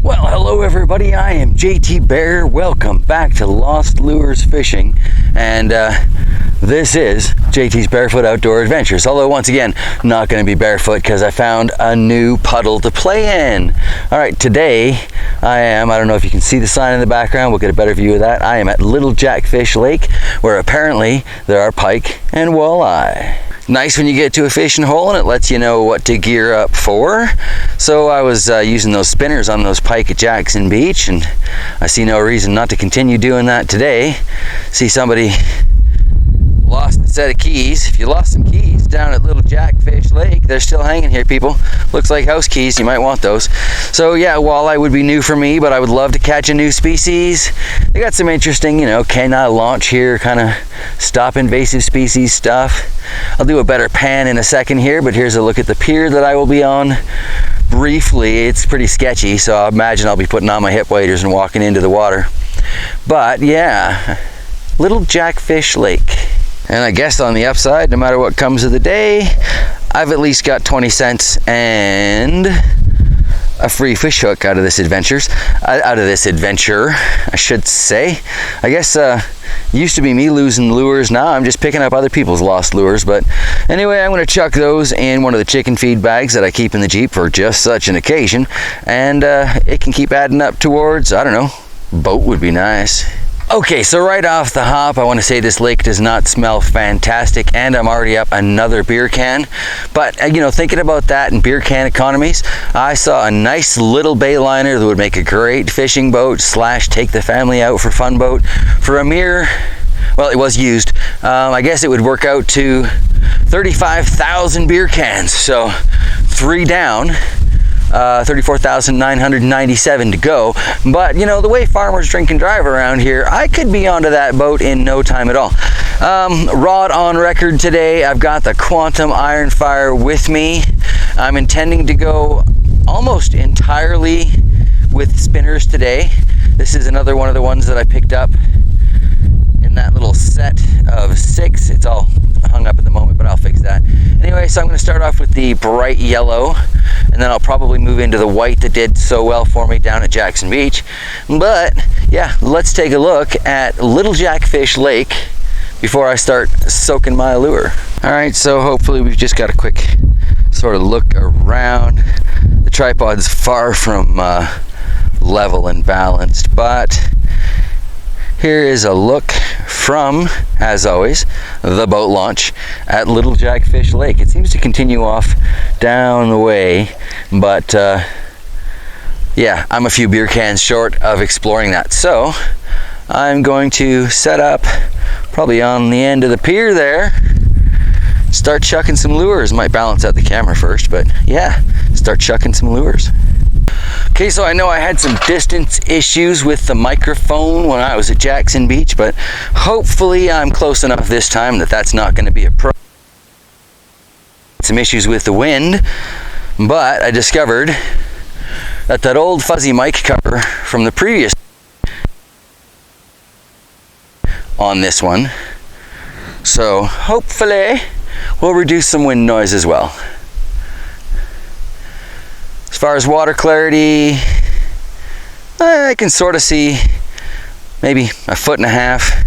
Well, hello everybody, I am JT Bear. Welcome back to Lost Lures Fishing, and this is JT's Barefoot Outdoor Adventures. Although once again, not going to be barefoot because I found a new puddle to play in. Alright, today I don't know if you can see the sign in the background, we'll get a better view of that. I am at Little Jackfish Lake, where apparently there are pike and walleye. Nice when you get to a fishing hole and it lets you know what to gear up for. So I was using those spinners on those pike at Jackson Beach, and I see no reason not to continue doing that today. See somebody lost a set of keys. If you lost some keys down at Little Jackfish Lake, they're still hanging here, people. Looks like house keys, you might want those. So yeah, walleye would be new for me, but I would love to catch a new species. They got some interesting, can I launch here, kind of stop invasive species stuff. I'll do a better pan in a second here, but here's a look at the pier that I will be on. Briefly, it's pretty sketchy, so I imagine I'll be putting on my hip waders and walking into the water. But yeah, Little Jackfish Lake. And I guess on the upside, no matter what comes of the day, I've at least got 20 cents and a free fish hook out of this adventure, I should say. I guess used to be me losing lures, now I'm just picking up other people's lost lures. But anyway, I'm going to chuck those in one of the chicken feed bags that I keep in the Jeep for just such an occasion, and it can keep adding up towards, I don't know, boat would be nice. Okay, so right off the hop, I want to say this lake does not smell fantastic, and I'm already up another beer can. But, thinking about that and beer can economies, I saw a nice little bayliner that would make a great fishing boat / take the family out for fun boat for a mere, well, it was used. I guess it would work out to 35,000 beer cans, so 3 down. 34,997 to go. But the way farmers drink and drive around here, I could be onto that boat in no time at all. Rod on record today, I've got the Quantum Iron Fire with me. I'm intending to go almost entirely with spinners today. This is another one of the ones that I picked up in that little set of 6. It's all hung up at the moment, but I'll fix that. Anyway, so I'm going to start off with the bright yellow, and then I'll probably move into the white that did so well for me down at Jackson Beach. But yeah, let's take a look at Little Jackfish Lake before I start soaking my lure. All right, so hopefully we've just got a quick sort of look around. The tripod's far from level and balanced, but here is a look from, as always, the boat launch at Little Jackfish Lake. It seems to continue off down the way, but yeah, I'm a few beer cans short of exploring that. So I'm going to set up probably on the end of the pier there, start chucking some lures. Might balance out the camera first, but yeah, start chucking some lures. Okay, so I know I had some distance issues with the microphone when I was at Jackson Beach, but hopefully I'm close enough this time that that's not going to be a problem. Some issues with the wind, but I discovered that old fuzzy mic cover from the previous on this one, so hopefully we'll reduce some wind noise as well. As far as water clarity, I can sort of see maybe 1.5 feet,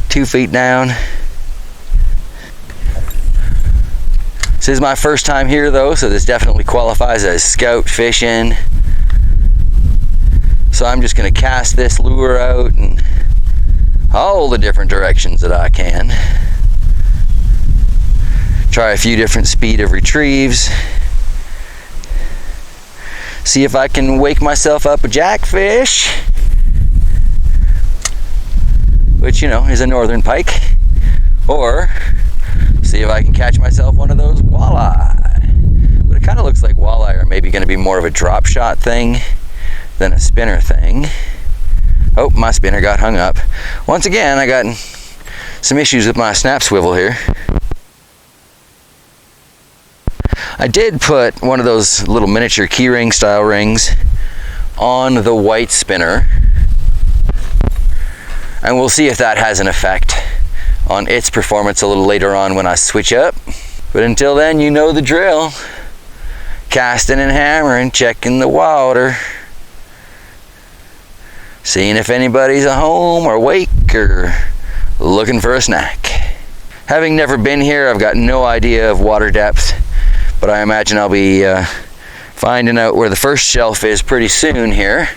2 feet down. This is my first time here though, so this definitely qualifies as scout fishing. So I'm just going to cast this lure out in all the different directions that I can. Try a few different speed of retrieves. See if I can wake myself up a jackfish, which is a northern pike, or see if I can catch myself one of those walleye. But it kind of looks like walleye are maybe going to be more of a drop shot thing than a spinner thing. Oh, my spinner got hung up. Once again, I got some issues with my snap swivel here. I did put one of those little miniature keyring style rings on the white spinner, and we'll see if that has an effect on its performance a little later on when I switch up. But until then, you know the drill. Casting and hammering, checking the water. seeing if anybody's at home or awake or looking for a snack. Having never been here, I've got no idea of water depth, but I imagine I'll be finding out where the first shelf is pretty soon here.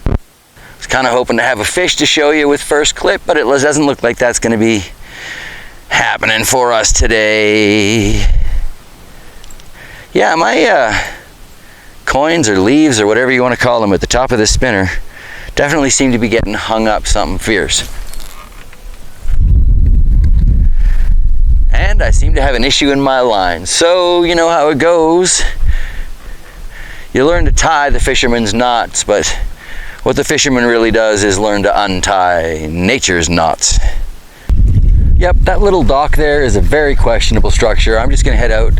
I was kind of hoping to have a fish to show you with first clip, but it doesn't look like that's going to be happening for us today. Yeah, my coins or leaves or whatever you want to call them at the top of the spinner definitely seem to be getting hung up something fierce. And I seem to have an issue in my line. So, you know how it goes. You learn to tie the fisherman's knots, but what the fisherman really does is learn to untie nature's knots. Yep, that little dock there is a very questionable structure. I'm just going to head out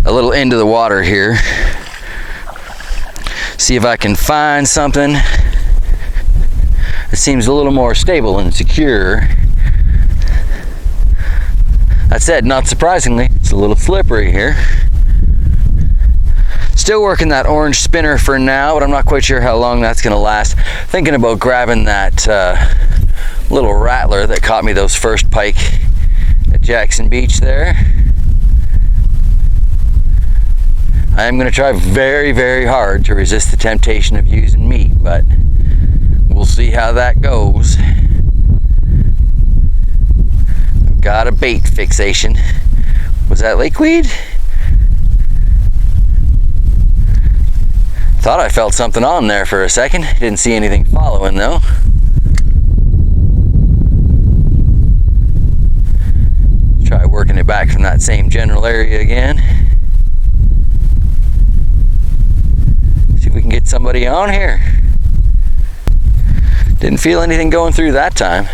a little into the water here. See if I can find something that seems a little more stable and secure. That said, not surprisingly, it's a little slippery here. Still working that orange spinner for now, but I'm not quite sure how long that's going to last. Thinking about grabbing that little rattler that caught me those first pike at Jackson Beach there. I am going to try very, very hard to resist the temptation of using meat, but we'll see how that goes. I've got a bait fixation. Was that lakeweed? Thought I felt something on there for a second. Didn't see anything following though. Let's try working it back from that same general area again. See if we can get somebody on here. Didn't feel anything going through that time.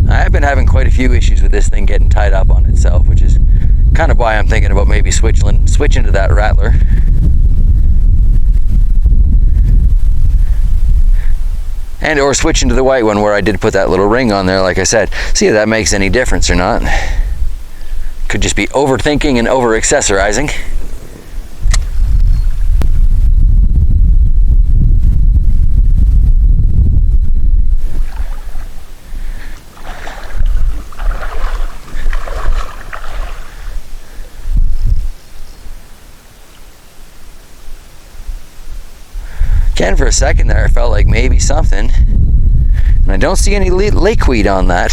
I've been having quite a few issues with this thing getting tied up on itself, which is kind of why I'm thinking about maybe switching to that rattler. And or switching to the white one where I did put that little ring on there, like I said. See if that makes any difference or not. Could just be overthinking and over-accessorizing. Again, for a second there, I felt like maybe something, and I don't see any lakeweed on that.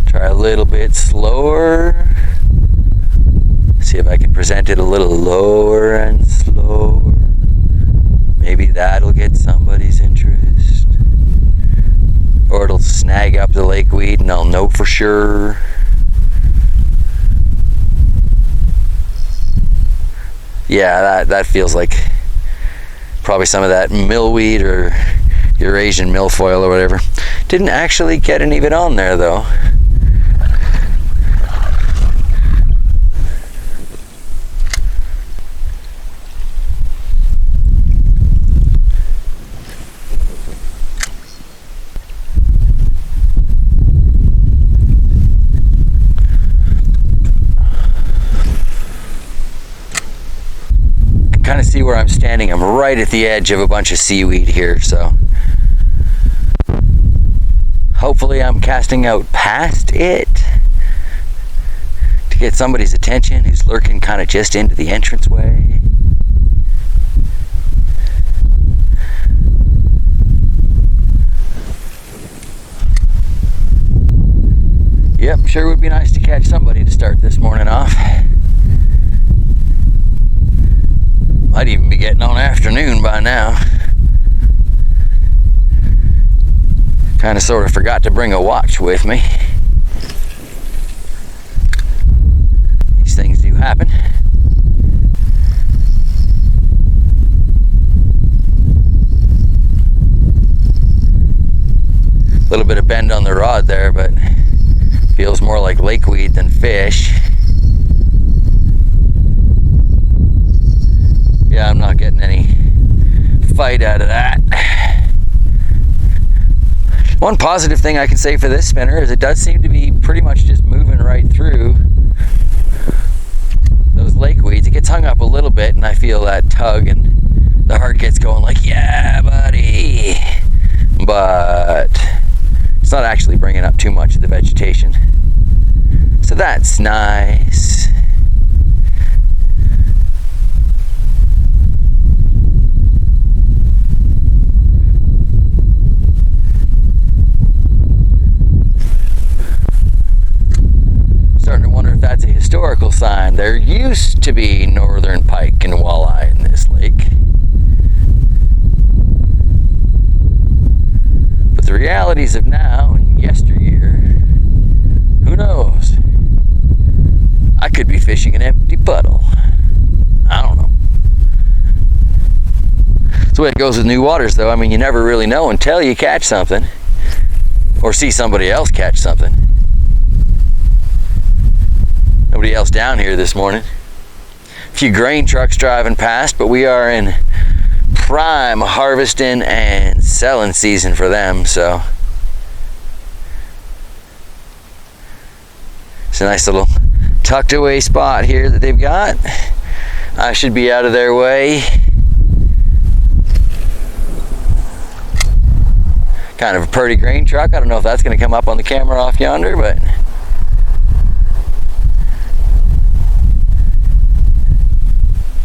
Try a little bit slower. See if I can present it a little lower and slower. Maybe that'll get somebody's interest. Or it'll snag up the lakeweed and I'll know for sure. Yeah, that feels like probably some of that millweed or Eurasian milfoil or whatever. Didn't actually get any of it on there though. Kind of see where I'm standing. I'm right at the edge of a bunch of seaweed here, so hopefully I'm casting out past it to get somebody's attention who's lurking kind of just into the entranceway. Yep, sure would be nice to catch somebody to start this morning off. Might even be getting on afternoon by now. Kind of sort of forgot to bring a watch with me. These things do happen. A little bit of bend on the rod there, but feels more like lakeweed than fish. Yeah, I'm not getting any fight out of that. One positive thing I can say for this spinner is it does seem to be pretty much just moving right through those lakeweeds. It gets hung up a little bit and I feel that tug and the heart gets going like, yeah, buddy. But it's not actually bringing up too much of the vegetation. So that's nice. Starting to wonder if that's a historical sign. There used to be northern pike and walleye in this lake. But the realities of now and yesteryear, who knows? I could be fishing an empty puddle. I don't know. That's the way it goes with new waters, though. I mean, you never really know until you catch something or see somebody else catch something. Nobody else down here this morning. A few grain trucks driving past, but we are in prime harvesting and selling season for them, so it's a nice little tucked away spot here that they've got. I should be out of their way. Kind of a pretty grain truck. I don't know if that's going to come up on the camera off yonder, but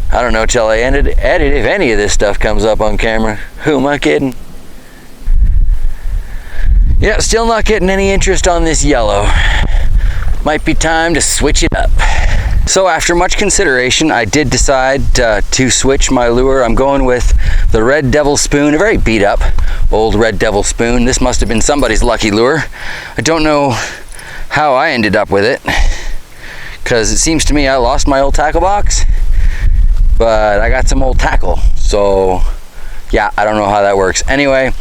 I don't know till I edit if any of this stuff comes up on camera. Who am I kidding? Yeah, still not getting any interest on this yellow. Might be time to switch it up. So after much consideration, I did decide to switch my lure. I'm going with the Red Devil spoon, a very beat up old Red Devil spoon. This must have been somebody's lucky lure. I don't know how I ended up with it, because it seems to me I lost my old tackle box. But I got some old tackle, so yeah, I don't know how that works. Anyway,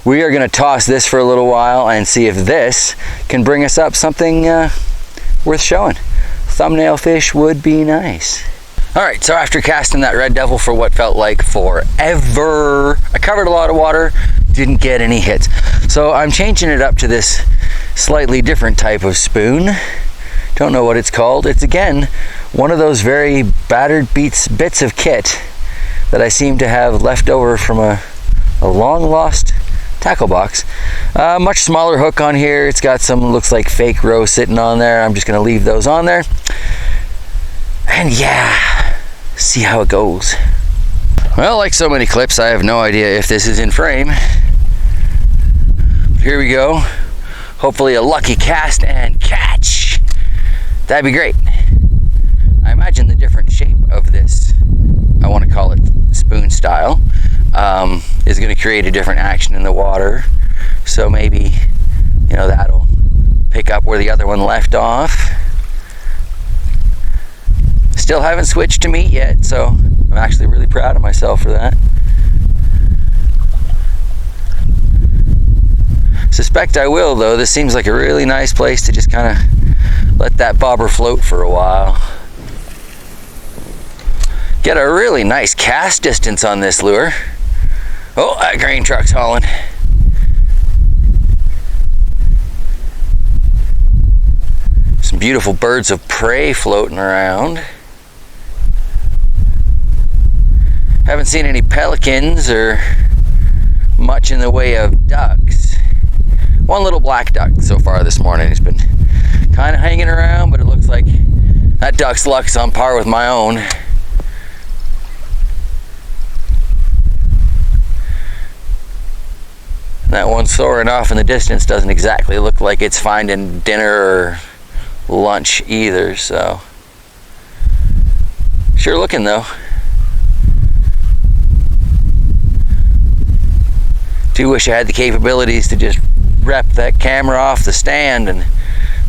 we are gonna toss this for a little while and see if this can bring us up something worth showing. Thumbnail fish would be nice. All right, so after casting that Red Devil for what felt like forever, I covered a lot of water, didn't get any hits. So I'm changing it up to this slightly different type of spoon. Don't know what it's called. It's again one of those very battered bits of kit that I seem to have left over from a long lost tackle box. Much smaller hook on here. It's got some, looks like fake roe sitting on there. I'm just gonna leave those on there. And yeah, see how it goes. Well, like so many clips, I have no idea if this is in frame. Here we go. Hopefully a lucky cast and catch. That'd be great. I imagine the different shape of this, I want to call it spoon style, is going to create a different action in the water. So maybe, you know, that'll pick up where the other one left off. Still haven't switched to meat yet, so I'm actually really proud of myself for that. Suspect I will, though. This seems like a really nice place to just kind of let that bobber float for a while. Get a really nice cast distance on this lure. Oh, that grain truck's hauling. Some beautiful birds of prey floating around. Haven't seen any pelicans or much in the way of ducks. One little black duck so far this morning. He's been kind of hanging around, but it looks like that duck's luck's on par with my own. That one soaring off in the distance doesn't exactly look like it's finding dinner or lunch either, so sure looking though. Do wish I had the capabilities to just rep that camera off the stand and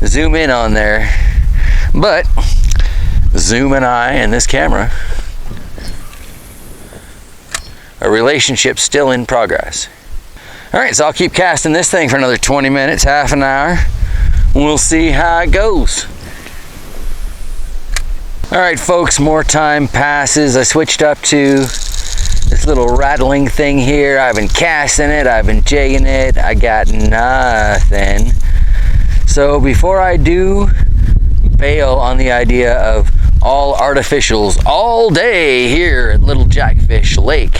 zoom in on there, but zoom and I and this camera, a relationship still in progress. All right, so I'll keep casting this thing for another 20 minutes, half an hour, and we'll see how it goes. All right, folks, more time passes. I switched up to This little rattling thing here, I've been casting it, I've been jigging it, I got nothing. So before I do bail on the idea of all artificials all day here at Little Jackfish Lake,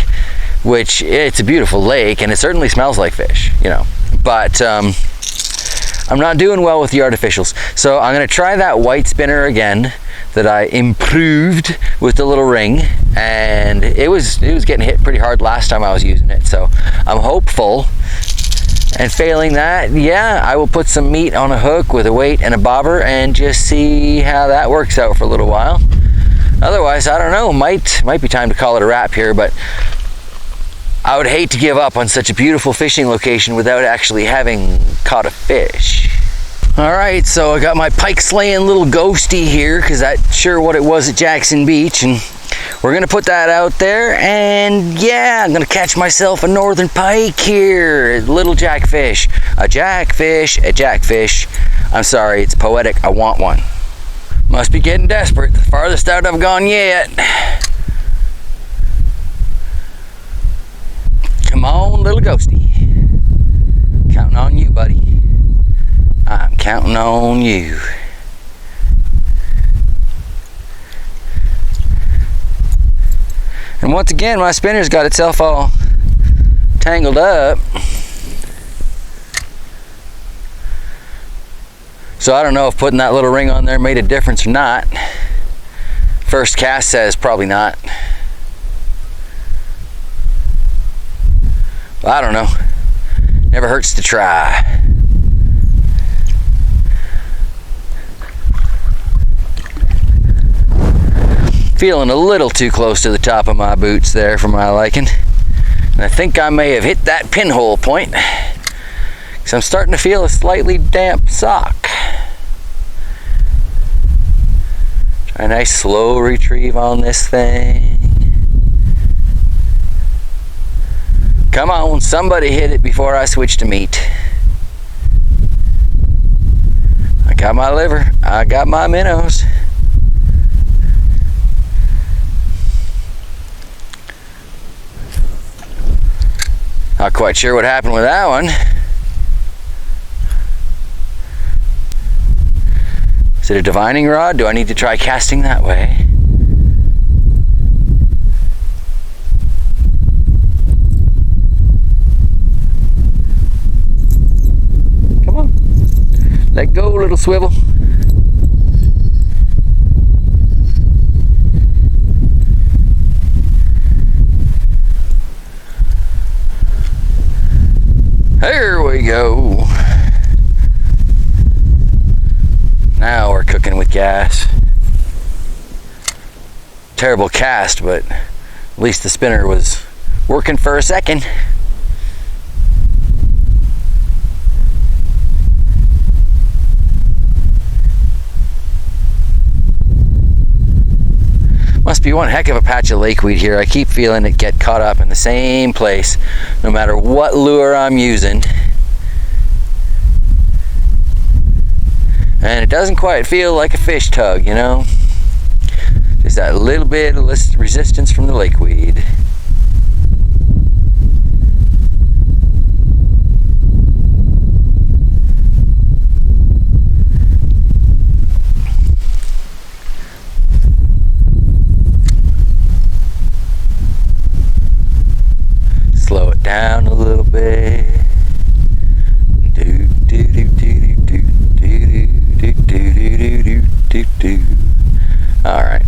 which it's a beautiful lake and it certainly smells like fish, you know, but I'm not doing well with the artificials. So I'm gonna try that white spinner again that I improved with the little ring, and it was getting hit pretty hard last time I was using it, so I'm hopeful. And failing that, yeah, I will put some meat on a hook with a weight and a bobber and just see how that works out for a little while. Otherwise, I don't know, might be time to call it a wrap here, but I would hate to give up on such a beautiful fishing location without actually having caught a fish. All right, so I got my pike slaying little ghosty here, because that's sure what it was at Jackson Beach, and we're gonna put that out there, and yeah, I'm gonna catch myself a northern pike here, little jackfish, a jackfish. I'm sorry, it's poetic, I want one. Must be getting desperate, the farthest out I've gone yet. Come on, little ghosty. Counting on you, buddy. I'm counting on you. And once again, my spinner's got itself all tangled up. So I don't know if putting that little ring on there made a difference or not. First cast says probably not. Well, I don't know. Never hurts to try. Feeling a little too close to the top of my boots there for my liking. And I think I may have hit that pinhole point, because I'm starting to feel a slightly damp sock. Try a nice slow retrieve on this thing. Come on, somebody hit it before I switch to meat. I got my liver, I got my minnows. Not quite sure what happened with that one. Is it a divining rod? Do I need to try casting that way? Come on. Let go, little swivel. There we go. Now we're cooking with gas. Terrible cast, but at least the spinner was working for a second. Must be one heck of a patch of lakeweed here. I keep feeling it get caught up in the same place no matter what lure I'm using. And it doesn't quite feel like a fish tug, you know? Just that little bit of resistance from the lakeweed. Slow it down a little bit. All right,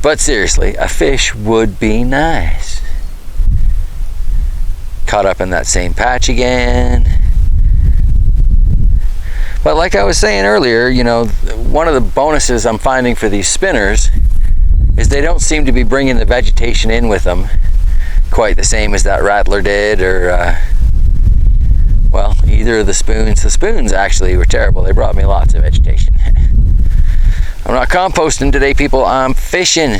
but seriously, a fish would be nice. Caught up in that same patch again. But like I was saying earlier, you know, one of the bonuses I'm finding for these spinners is they don't seem to be bringing the vegetation in with them quite the same as that rattler did, or well, either of the spoons. The spoons actually were terrible. They brought me lots of vegetation. I'm not composting today, people. I'm fishing.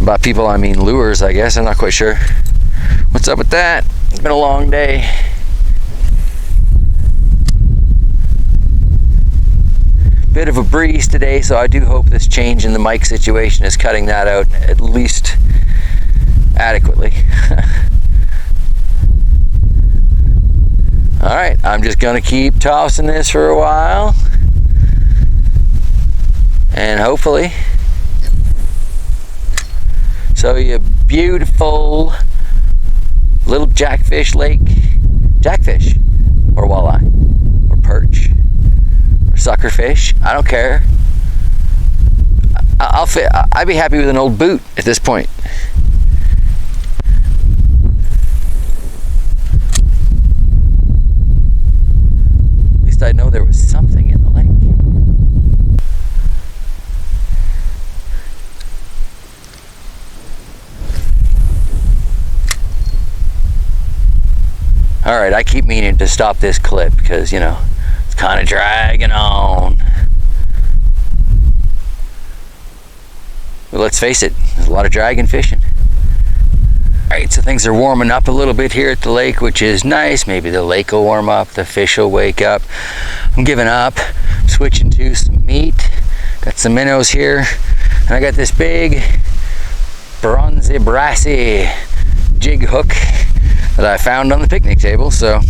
By people, I mean lures, I guess. I'm not quite sure what's up with that. It's been a long day. Bit of a breeze today, so I do hope this change in the mic situation is cutting that out at least adequately. All right, I'm just gonna keep tossing this for a while, and hopefully show you beautiful Little Jackfish Lake jackfish, or walleye, or perch, or suckerfish. I don't care. I'd be happy with an old boot at this point. At least I know there was something in the lake. All right, I keep meaning to stop this clip because, you know, it's kind of dragging on. But let's face it, there's a lot of dragging fishing. All right, so things are warming up a little bit here at the lake, which is nice. Maybe the lake will warm up, the fish will wake up. I'm giving up, switching to some meat. Got some minnows here, and I got this big bronzy brassy jig hook that I found on the picnic table. So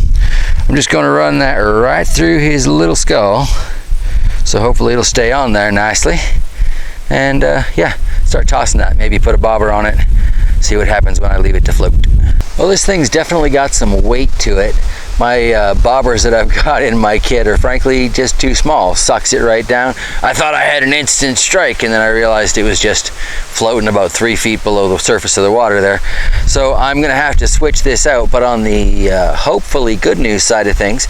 I'm just going to run that right through his little skull. So hopefully it'll stay on there nicely. And yeah, start tossing that. Maybe put a bobber on it. See what happens when I leave it to float. Well, this thing's definitely got some weight to it. My bobbers that I've got in my kit are frankly just too small. Sucks it right down. I thought I had an instant strike, and then I realized it was just floating about 3 feet below the surface of the water there. So I'm gonna have to switch this out, but on the hopefully good news side of things,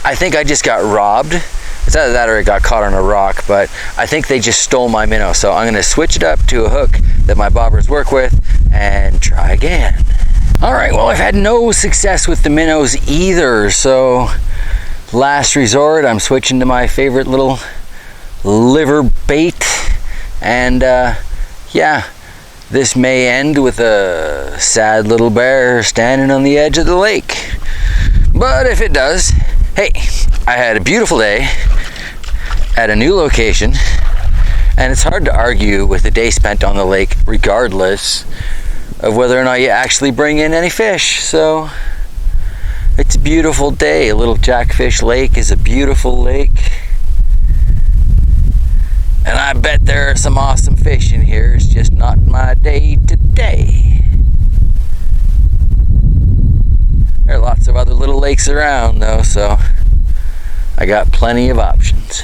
I think I just got robbed. It's either that or it got caught on a rock, but I think they just stole my minnow. So I'm gonna switch it up to a hook that my bobbers work with and try again. All right, well, I've had no success with the minnows either, so last resort, I'm switching to my favorite little liver bait. And yeah, this may end with a sad little bear standing on the edge of the lake. But if it does, hey, I had a beautiful day at a new location, and it's hard to argue with a day spent on the lake regardless of whether or not you actually bring in any fish. So it's a beautiful day. Little Jackfish Lake is a beautiful lake, and I bet there are some awesome fish in here. It's just not my day today. There are lots of other little lakes around though, so I got plenty of options.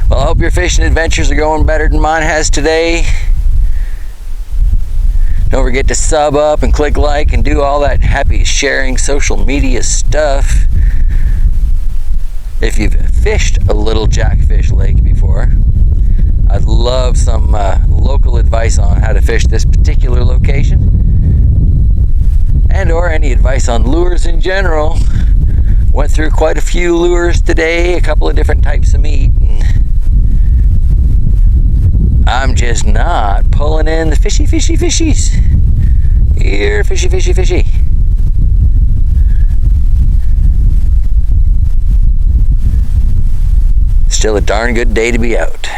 Well, I hope your fishing adventures are going better than mine has today. Don't forget to sub up and click like and do all that happy sharing social media stuff. If you've fished a Little Jackfish Lake before, I'd love some local advice on how to fish this particular location, and or any advice on lures in general. Went through quite a few lures today, a couple of different types of meat, and I'm just not pulling in the fishies. Here, fishy. Still a darn good day to be out.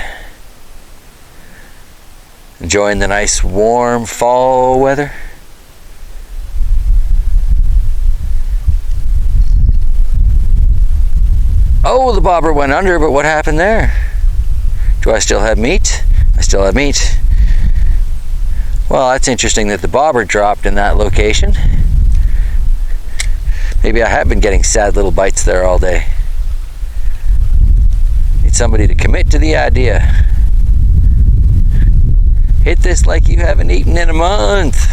Enjoying the nice warm fall weather. Oh, the bobber went under, but what happened there? Do I still have meat? I still have meat. Well, that's interesting that the bobber dropped in that location. Maybe I have been getting sad little bites there all day. Need somebody to commit to the idea. Hit this like you haven't eaten in a month.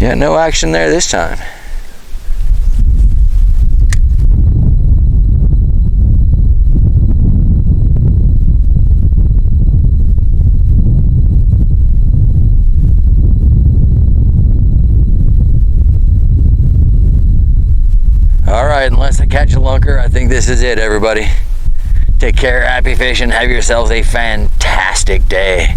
Yeah, no action there this time. All right, unless I catch a lunker, I think this is it, everybody. Take care, happy fishing, have yourselves a fantastic day.